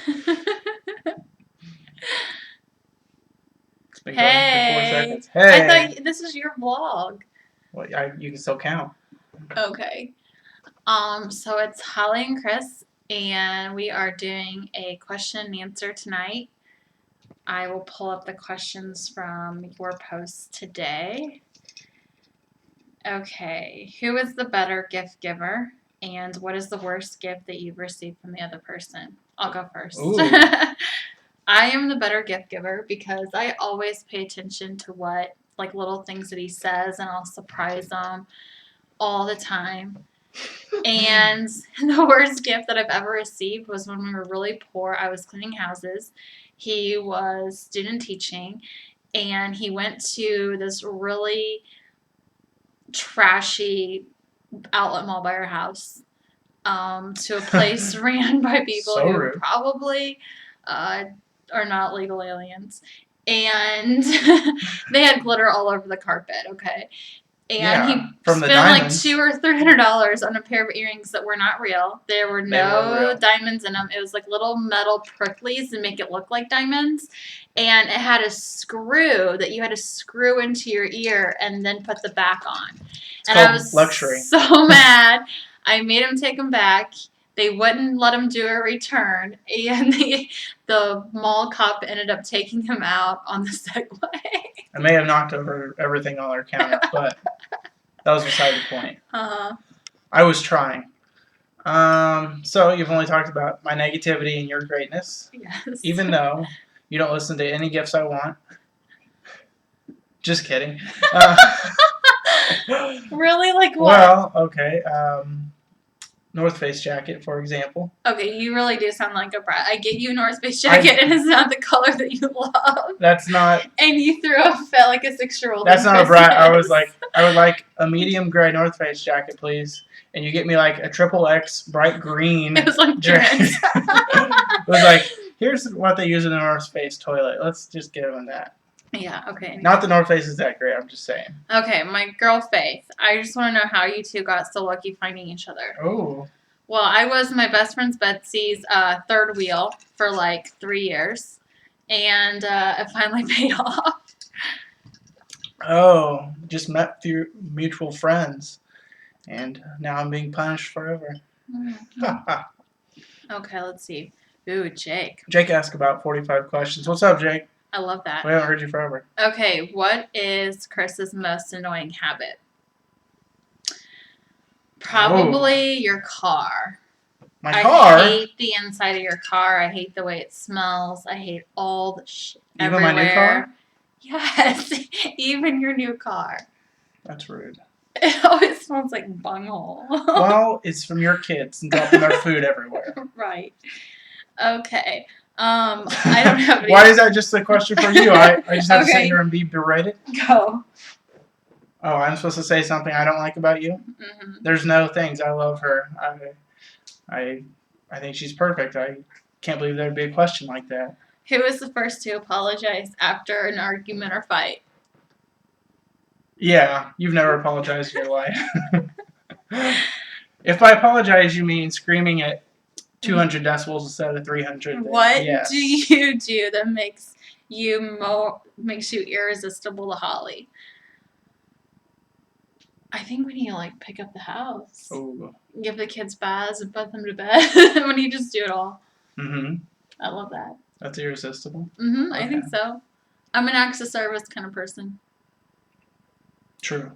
It's been going for 4 Hey, seconds. I Hey! thought this is your vlog. Well, you can still count. Okay. So it's Holly and Chris, and we are doing a question and answer tonight. I will pull up the questions from your post today. Okay. Who is the better gift giver? And what is the worst gift that you've received from the other person? I'll go first. Ooh. I am the better gift giver because I always pay attention to what, like, little things that he says, and I'll surprise him all the time. And the worst gift that I've ever received was when we were really poor. I was cleaning houses. He was student teaching, and he went to this really trashy outlet mall by our house, to a place ran by people So who rude. probably are not legal aliens. And they had glitter all over the carpet, okay? And Yeah, he from the spent like diamonds. $200 or $300 on a pair of earrings that were not real. There were They no were real. diamonds in them. It was like little metal pricklies to make it look like diamonds. And it had a screw that you had to screw into your ear and then put the back on. It's And called I was luxury. so mad. I made him take them back. They wouldn't let him do a return, and the mall cop ended up taking him out on the Segway. I may have knocked over everything on our counter, but that was beside the point. I was trying. So you've only talked about my negativity and your greatness. Yes. Even though you don't listen to any gifts I want. Just kidding. Really? Like what? Well, okay. North Face jacket, for example. Okay, you really do sound like a brat. I get you a North Face jacket, and it's not the color that you love. That's not. And you threw a fit like a 6-year-old. That's not a brat. I was like, I would like a medium gray North Face jacket, please. And you get me like a XXX bright green. It was like jacket. It was like, here's what they use in the North Face toilet. Let's just give them that. Yeah, okay. Not the North Face is that great, I'm just saying. Okay, my girl Faith. I just want to know how you two got so lucky finding each other. Oh. Well, I was my best friend's Betsy's third wheel for like 3 years, and it finally paid off. Oh, just met through mutual friends, and now I'm being punished forever. Okay, let's see. Ooh, Jake. Jake asked about 45 questions. What's up, Jake? I love that. We haven't heard you forever. Okay, what is Chris's most annoying habit? Probably your car. My car? I hate the inside of your car. I hate the way it smells. I hate all the shit Even everywhere. my new car? Yes, even your new car. That's rude. It always smells like bunghole. Well, it's from your kids and dropping their food everywhere. Right. Okay. I don't have any. Why is that just a question for you? I just have to sit here and be berated? Go. Oh, I'm supposed to say something I don't like about you? Mm-hmm. There's no things. I love her. I think she's perfect. I can't believe there'd be a question like that. Who was the first to apologize after an argument or fight? Yeah, you've never apologized in your life. If by apologize you mean screaming at 200 decibels instead of 300, what yes. do you do that makes you irresistible to Holly? I think when you like pick up the house, give the kids baths and put them to bed, when you just do it all. Mm-hmm. I love that. That's irresistible. Mm-hmm. Okay. I think so. I'm an acts of service kind of person. True.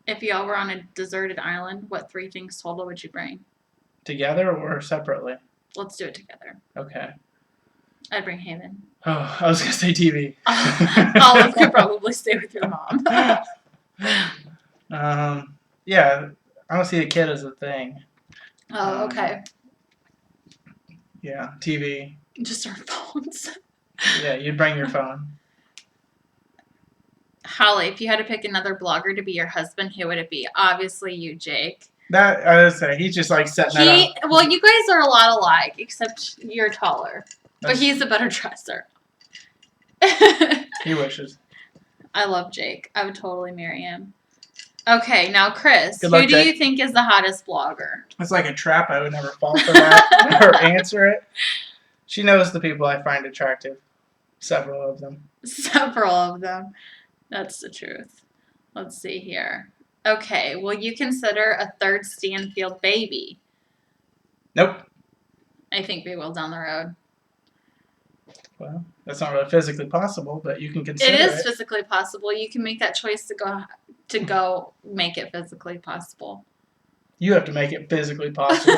If y'all were on a deserted island, what 3 things total would you bring? Together or separately? Let's do it together. Okay. I'd bring Haven. Oh, I was going to say TV. Olive could probably stay with your mom. Yeah, I don't see a kid as a thing. Oh, okay. Yeah, TV. Just our phones. Yeah, you'd bring your phone. Holly, if you had to pick another blogger to be your husband, who would it be? Obviously you, Jake. That, I would say, he's just like setting that up. Well, you guys are a lot alike, except you're taller. But he's a better dresser. He wishes. I love Jake. I would totally marry him. Okay, now Chris, Good luck, who do Jake. you think is the hottest blogger? It's like a trap. I would never fall for that or answer it. She knows the people I find attractive. Several of them. Several of them. That's the truth. Let's see here. Okay, will you consider a third Stanfield baby? Nope. I think we will down the road. Well, that's not really physically possible, but you can consider it. It is physically possible. You can make that choice to go make it physically possible. You have to make it physically possible.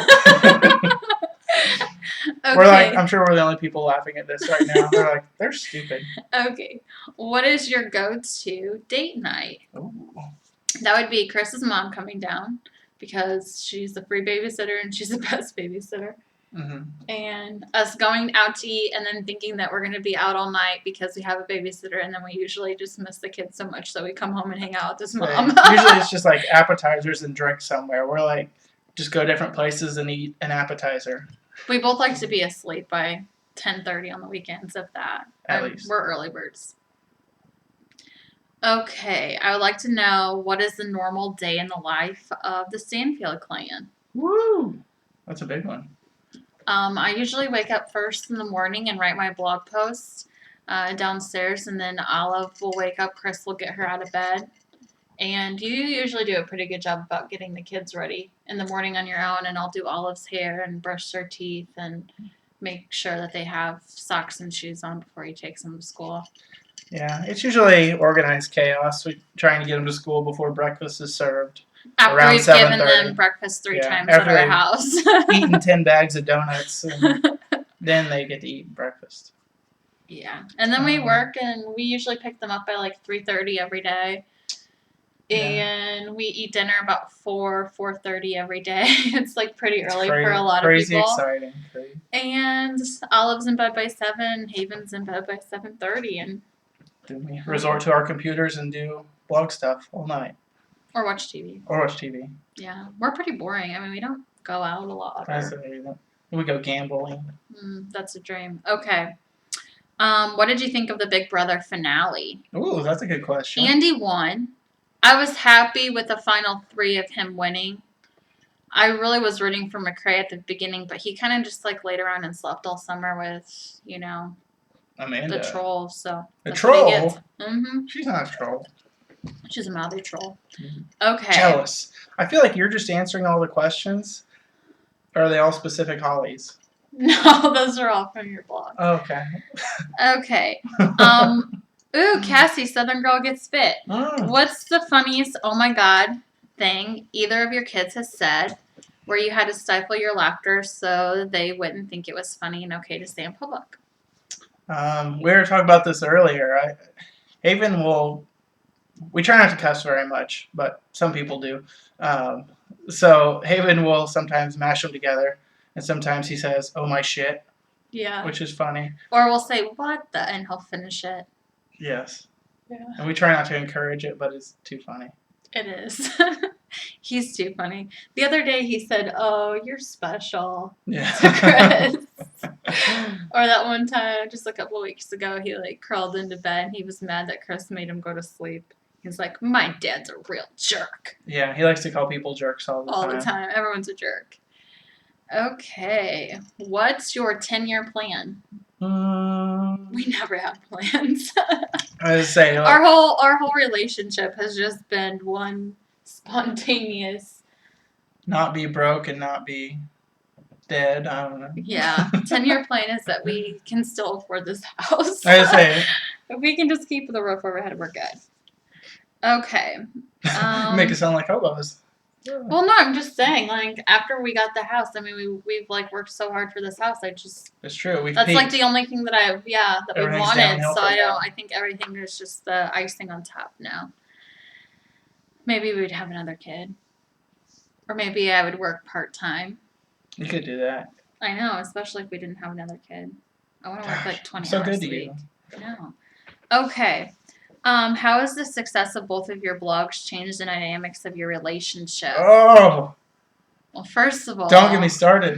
Okay. I'm sure we're the only people laughing at this right now. They're like, they're stupid. Okay. What is your go-to date night? Ooh. That would be Chris's mom coming down because she's a free babysitter and she's the best babysitter. Mm-hmm. And us going out to eat and then thinking that we're going to be out all night because we have a babysitter, and then we usually just miss the kids so much that we come home and hang out with this mom. Usually it's just like appetizers and drinks somewhere. We're like, just go different places and eat an appetizer. We both like to be asleep by 10:30 on the weekends, if that. At least. We're early birds. Okay, I would like to know, what is the normal day in the life of the Stanfield clan? Woo! That's a big one. I usually wake up first in the morning and write my blog posts downstairs, and then Olive will wake up. Chris will get her out of bed. And you usually do a pretty good job about getting the kids ready in the morning on your own, and I'll do Olive's hair and brush their teeth and make sure that they have socks and shoes on before he takes them to school. Yeah, it's usually organized chaos. We're trying to get them to school before breakfast is served. After Around we've given 7:30. them breakfast three times after at our they've house. Eating 10 bags of donuts, and then they get to eat breakfast. Yeah, and then we work, and we usually pick them up by like 3:30 every day. And we eat dinner about 4:30 every day. It's like pretty early for a lot of people. Crazy exciting. And Olive's in bed by 7. Haven's in bed by 7:30, and Then we resort to our computers and do blog stuff all night. or watch TV. Or watch TV. Yeah, we're pretty boring. I mean, we don't go out a lot. That's the reason. We go gambling. That's a dream. Okay. What did you think of the Big Brother finale? Ooh, that's a good question. Andy won. I was happy with the final 3 of him winning. I really was rooting for McCrae at the beginning, but he kind of just like laid around and slept all summer with, Amanda. the troll. So The that's what he troll? gets. Mm-hmm. She's not a troll. She's a mouthy troll. Mhm. Okay. Jealous. I feel like you're just answering all the questions. Or are they all specific Hollies? No, those are all from your blog. Okay. Okay. Ooh, Cassie, Southern Girl Gets Fit. What's the funniest oh my god thing either of your kids has said where you had to stifle your laughter so they wouldn't think it was funny and okay to say in public? We were talking about this earlier. Haven we try not to cuss very much, but some people do. So Haven will sometimes mash them together, and sometimes he says, "Oh my shit," Yeah. which is funny. Or we'll say, what the, and he'll finish it. Yes. Yeah. And we try not to encourage it, but it's too funny. It is. He's too funny. The other day he said, "Oh, you're special," Yeah. to Chris. Or that one time, just a couple weeks ago, he like crawled into bed and he was mad that Chris made him go to sleep. He's like, "My dad's a real jerk." Yeah, he likes to call people jerks all the time. All the time. Everyone's a jerk. Okay. What's your 10-year plan? We never have plans. I was saying, Our whole relationship has just been one spontaneous. not be broke and not be dead. I don't know. Yeah. 10-year plan is that we can still afford this house. I was saying, If we can just keep the roof over our head, we're good. Okay. make it sound like hobos. Well, no, I'm just saying, like, after we got the house, I mean, we've like worked so hard for this house. It's true. That's like the only thing that we Everything's wanted. downhill So from there. I think everything is just the icing on top now. Maybe we'd have another kid, or maybe I would work part-time. You could do that. I know, especially if we didn't have another kid. I want to work like 20 So hours good a to week. you. I know. Okay. How has the success of both of your blogs changed the dynamics of your relationship? Oh, Well, first of all, don't get me started.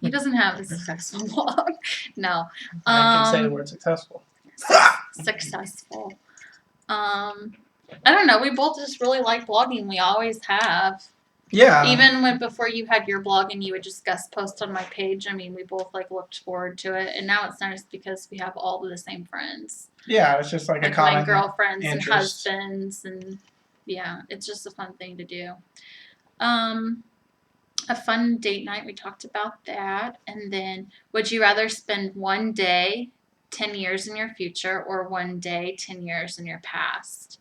He doesn't have a successful blog. No. I can say the word successful. Successful. I don't know. We both just really like blogging. We always have. Yeah. Even when before you had your blog and you would just guest post on my page, I mean, we both like looked forward to it. And now it's nice because we have all of the same friends. Yeah, it's just like a common my girlfriends interest. and husbands, and yeah, it's just a fun thing to do. A fun date night, we talked about that. And then, would you rather spend one day 10 years in your future or one day 10 years in your past?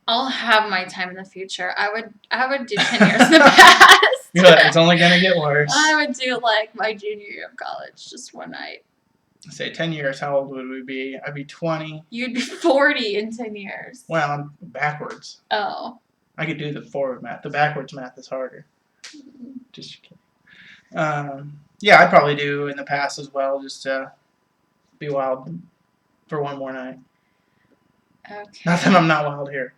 I'll have my time in the future. I would do 10 years in the past. You're like, it's only gonna get worse. I would do like my junior year of college, just one night. Say 10 years, how old would we be? I'd be 20. You'd be 40 in 10 years. Well, I'm backwards. Oh. I could do the forward math. The backwards math is harder. Just kidding. Yeah, I'd probably do in the past as well, just to be wild for one more night. Okay. Not that I'm not wild here.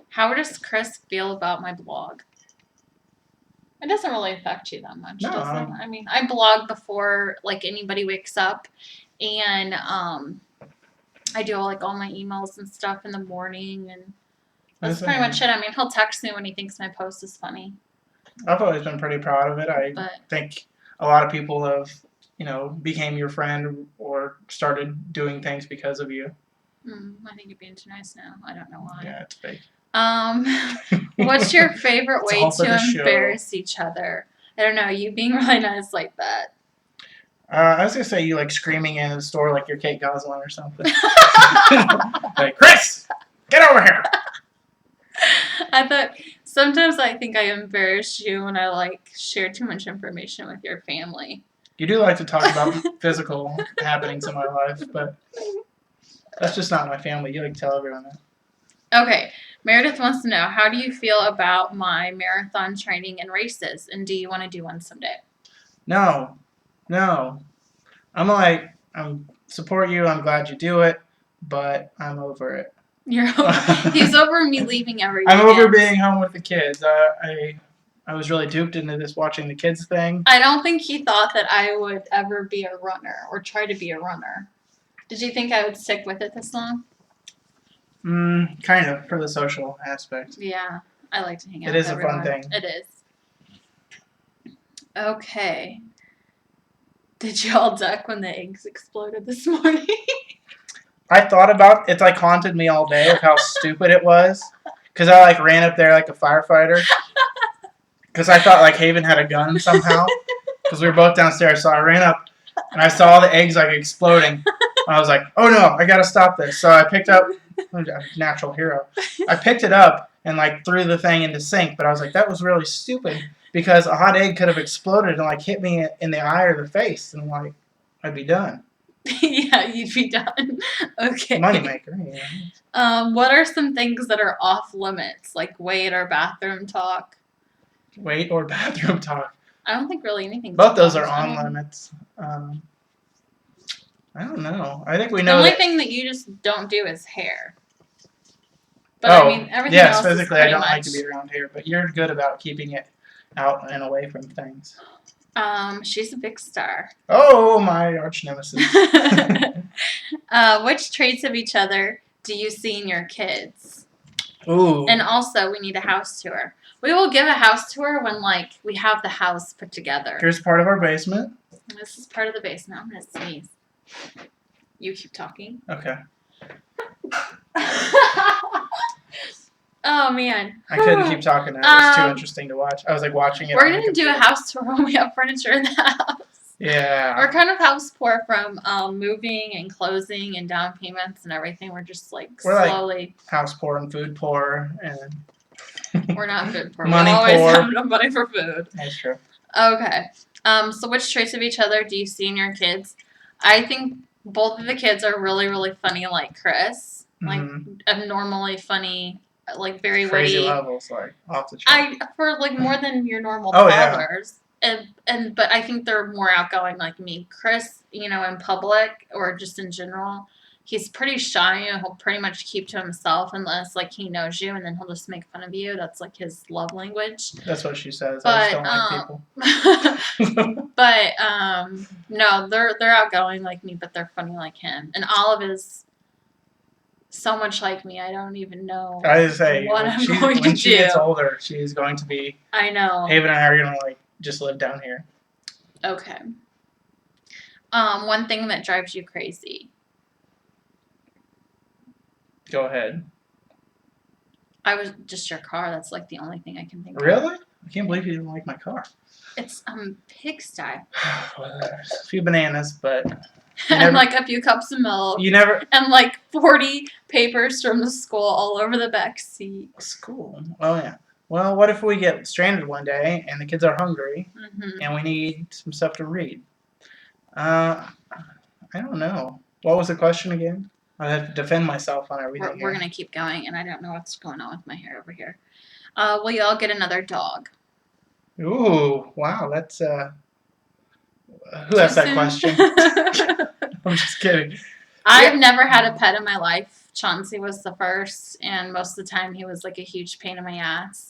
How does Chris feel about my blog? It doesn't really affect you that much, does it? I mean, I blog before like anybody wakes up, and I do like all my emails and stuff in the morning, and that's pretty much it. I mean, he'll text me when he thinks my post is funny. I've always been pretty proud of it. I think a lot of people have, became your friend or started doing things because of you. I think you're being too nice now. I don't know why. Yeah, it's fake. What's your favorite way to embarrass each other? I don't know. You being really nice like that. I was gonna say you like screaming in the store like you're Kate Gosselin or something. Like, Chris, get over here. Sometimes I think I embarrass you when I like share too much information with your family. You do like to talk about physical happenings in my life, but that's just not my family. You like to tell everyone that. Okay. Meredith wants to know, how do you feel about my marathon training and races, and do you want to do one someday? No. I'm support you. I'm glad you do it, but I'm over it. He's over me leaving every I'm weekend. over being home with the kids. I was really duped into this watching the kids thing. I don't think he thought that I would ever be a runner or try to be a runner. Did you think I would stick with it this long? Kind of, for the social aspect. Yeah, I like to hang out with everyone. It is a fun thing. It is. Okay. Did y'all duck when the eggs exploded this morning? I thought about it. It's like haunted me all day of how stupid it was. Because I like ran up there like a firefighter. Because I thought like Haven had a gun somehow. Because we were both downstairs, so I ran up and I saw the eggs like exploding. I was like, oh no, I gotta stop this. So I picked up, natural hero. I picked it up and like threw the thing in the sink, but I was like, that was really stupid because a hot egg could have exploded and like hit me in the eye or the face, and like I'd be done. Yeah, you'd be done. Okay. Moneymaker. Yeah. What are some things that are off limits, like weight or bathroom talk? Weight or bathroom talk? I don't think really anything. Both those are on limits. I don't know. I think we know. The only thing that you just don't do is hair. But I mean, everything else physically is I don't much... like to be around hair, but you're good about keeping it out and away from things. She's a big star. Oh, my arch nemesis. Which traits of each other do you see in your kids? Ooh. And also, we need a house tour. We will give a house tour when, like, we have the house put together. Here's part of our basement. This is part of the basement. I'm going to sneeze. You keep talking. Okay. Oh, man. I couldn't keep talking. It was too interesting to watch. I was, like, watching it. We're going to do a house tour when we have furniture in the house. Yeah. We're kind of house poor from moving and closing and down payments and everything. We're just, like, slowly. Like house poor and food poor and... We're not food poor. Money we always poor. have no money for food. That's true. Okay. So which traits of each other do you see in your kids? I think both of the kids are really, really funny like Chris. Like, abnormally funny, like, very crazy witty. levels, like, off the chart. For, like, more than your normal toddlers. Yeah. But I think they're more outgoing like me. Chris, in public or just in general, he's pretty shy and he'll pretty much keep to himself unless, like, he knows you, and then he'll just make fun of you. That's, like, his love language. That's what she says. I just don't like people. But, no, they're outgoing like me, but they're funny like him. And Olive is so much like me. I don't even know I just say what I'm going to when she do. gets older, she is going to be. I know. Haven and I are gonna like just live down here. Okay. One thing that drives you crazy. Go ahead. I was just your car. That's like the only thing I can think of. Really? I can't believe you didn't like my car. It's pigsty. Well, there's a few bananas, but And like a few cups of milk. you never. And like 40 papers from the school all over the back seat. School. Oh yeah. Well, what if we get stranded one day and the kids are hungry and we need some stuff to read? I don't know. What was the question again? I have to defend myself on everything. We're gonna keep going, and I don't know what's going on with my hair over here. Will you all get another dog? Ooh, wow, that's who asked that question? I'm just kidding. I've never had a pet in my life. Chauncey was the first, and most of the time he was like a huge pain in my ass.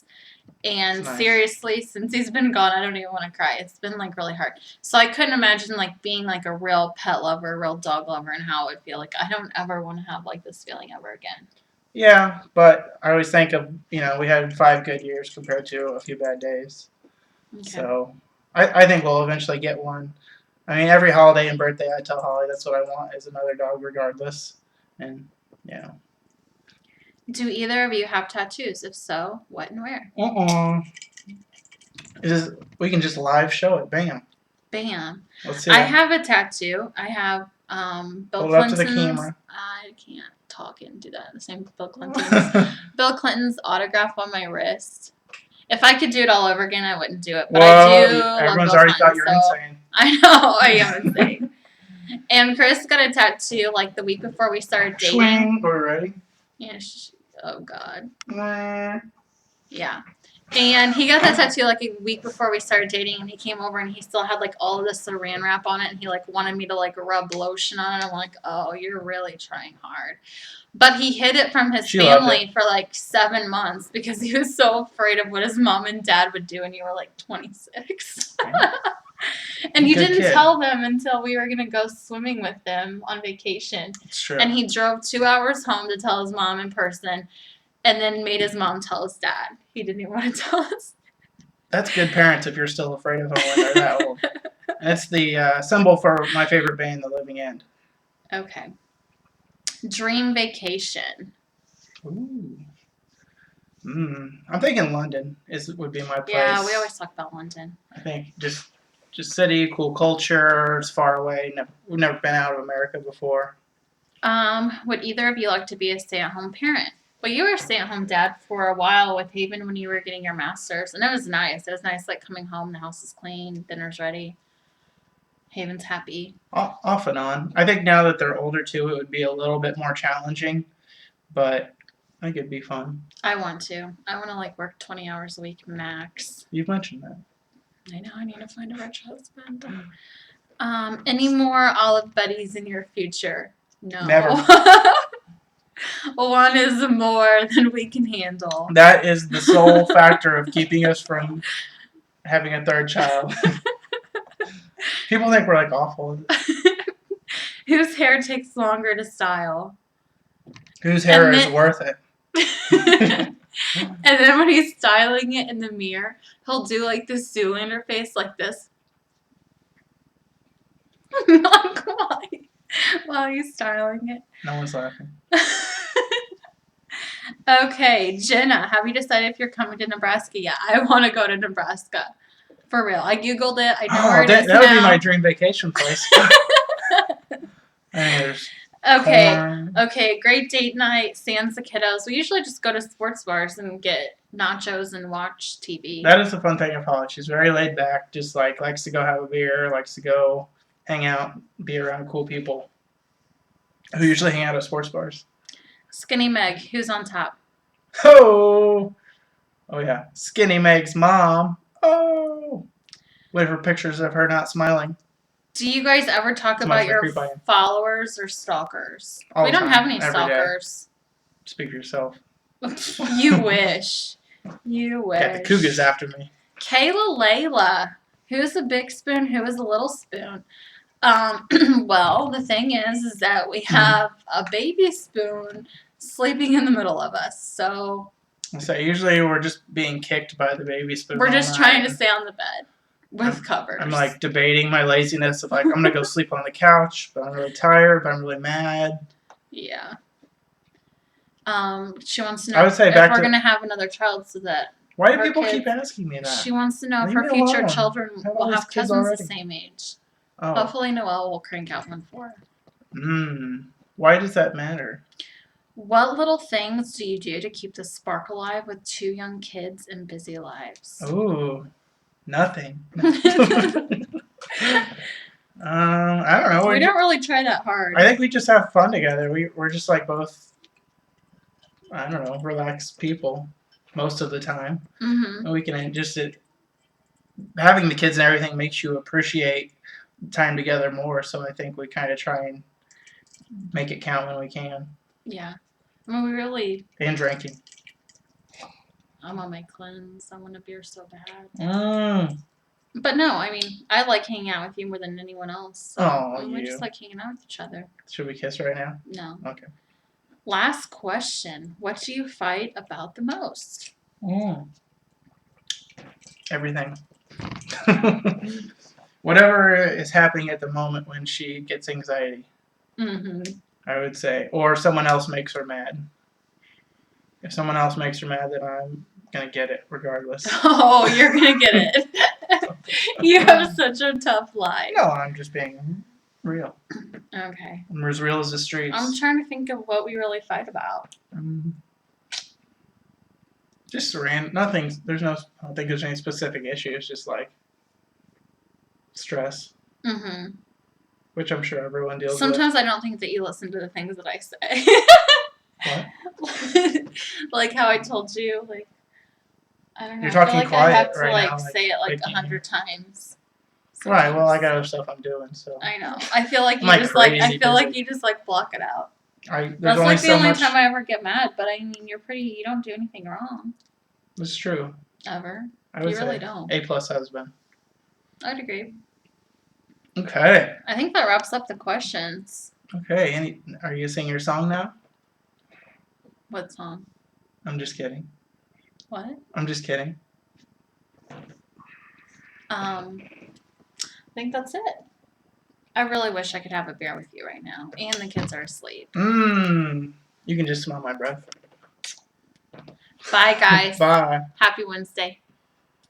And Nice. seriously, since he's been gone, I don't even want to cry. It's been like really hard. So I couldn't imagine like being like a real pet lover, a real dog lover, and how it would feel. Like I don't ever want to have like this feeling ever again. Yeah, but I always think of, we had 5 good years compared to a few bad days. Okay. So I think we'll eventually get one. I mean, every holiday and birthday I tell Holly that's what I want is another dog regardless. And, Do either of you have tattoos? If so, what and where? We can just live show it. Bam. Bam. Let's see. I have a tattoo. I have Bill Hold it up to Clinton's. the camera. I can't talk and do that. The same Bill Clinton's. Bill Clinton's autograph on my wrist. If I could do it all over again, I wouldn't do it. But I do. Everyone's love already Bill thought you're Clinton, so insane. I know I am insane. And Chris got a tattoo like the week before we started dating. Swing. We're ready. Yeah. Oh God. Mwah. Yeah. And he got that tattoo like a week before we started dating, and he came over and he still had like all of the saran wrap on it, and he like wanted me to like rub lotion on it. I'm like, oh, you're really trying hard. But he hid it from his family for like 7 months because he was so afraid of what his mom and dad would do when you were like 26. And he didn't tell them until we were going to go swimming with them on vacation. It's true. And he drove 2 hours home to tell his mom in person, and then made his mom tell his dad. He didn't even want to tell us. That's good parents if you're still afraid of them when they're that old. And it's the symbol for my favorite band, The Living End. Okay. Dream vacation. Ooh. I'm thinking London would be my place. Yeah, we always talk about London. I think just city, cool culture. It's far away. We've never been out of America before. Would either of you like to be a stay-at-home parent? Well, you were a stay-at-home dad for a while with Haven when you were getting your master's, and it was nice. It was nice, like, coming home, the house is clean, dinner's ready, Haven's happy. Off and on. I think now that they're older, too, it would be a little bit more challenging, but I think it'd be fun. I want to. I want to, like, work 20 hours a week max. You've mentioned that. I know. I need to find a rich husband. Any more Olive buddies in your future? No. Never. One is more than we can handle. That is the sole factor of keeping us from having a third child. People think we're like awful. Whose hair takes longer to style? Whose hair is worth it? And then when he's styling it in the mirror, he'll do like this Zoolander face like this. Like why? While he's styling it. No one's laughing. Okay, Jenna, have you decided if you're coming to Nebraska yet? I want to go to Nebraska. For real. I Googled it. I know where it is that would now. be my dream vacation place. Okay, great date night, sans the kiddos. We usually just go to sports bars and get nachos and watch TV. That is the fun thing of Holly. She's very laid back, just like likes to go have a beer, likes to go hang out, be around cool people who usually hang out at sports bars. Skinny Meg, who's on top? Oh yeah, Skinny Meg's mom. Oh, wait for pictures of her not smiling. Do you guys ever talk about your followers or stalkers? We don't have any stalkers. Speak for yourself. You wish. You wish. Yeah, the cougar's after me. Kayla Layla. Who's the big spoon? Who is the little spoon? Well, the thing is that we have a baby spoon sleeping in the middle of us. So So usually we're just being kicked by the babies. we're just trying to stay on the bed with covers. I'm like debating my laziness of like, I'm going to go sleep on the couch, but I'm really tired, but I'm really mad. Yeah. She wants to I know would say if back we're to- going to have another child so that Why do her people kids- keep asking me that? she wants to know if Leave her me future alone. children I have will all these have kids cousins already. the same age. Oh. Hopefully Noelle will crank out one for her. Why does that matter? What little things do you do to keep the spark alive with 2 young kids and busy lives? Ooh, nothing. I don't know. We don't really try that hard. I think we just have fun together. We're just like both, I don't know, relaxed people most of the time. Mm-hmm. And we can just, having the kids and everything makes you appreciate time together more. So I think we kind of try and make it count when we can. Yeah. I mean, we really... And drinking. I'm on my cleanse. I want a beer so bad. But no, I mean, I like hanging out with you more than anyone else. So we just like hanging out with each other. Should we kiss right now? No. Okay. Last question. What do you fight about the most? Everything. Whatever is happening at the moment when she gets anxiety, I would say. Or someone else makes her mad. If someone else makes her mad, then I'm going to get it regardless. Oh, you're going to get it. You have such a tough life. No, I'm just being real. Okay. I'm as real as the streets. I'm trying to think of what we really fight about. Just nothing. I don't think there's any specific issues. Just like stress, which I'm sure everyone deals with. Sometimes I don't think that you listen to the things that I say. What? Like how I told you, like I don't know. You're talking I feel like quiet I have to right like now, say it like like 100 times. Right. Well, I sometimes. got other stuff I'm doing, so. I know. I feel like I'm you like just like I crazy feel like busy. you just like block it out. There's That's only like the so only much. time I ever get mad. But I mean, you don't do anything wrong It's true. ever. I would You really say don't. A+ husband. I'd agree. Okay. I think that wraps up the questions. Okay. Are you singing your song now? What song? I'm just kidding. What? I'm just kidding. I think that's it. I really wish I could have a beer with you right now. And the kids are asleep. You can just smell my breath. Bye, guys. Bye. Happy Wednesday.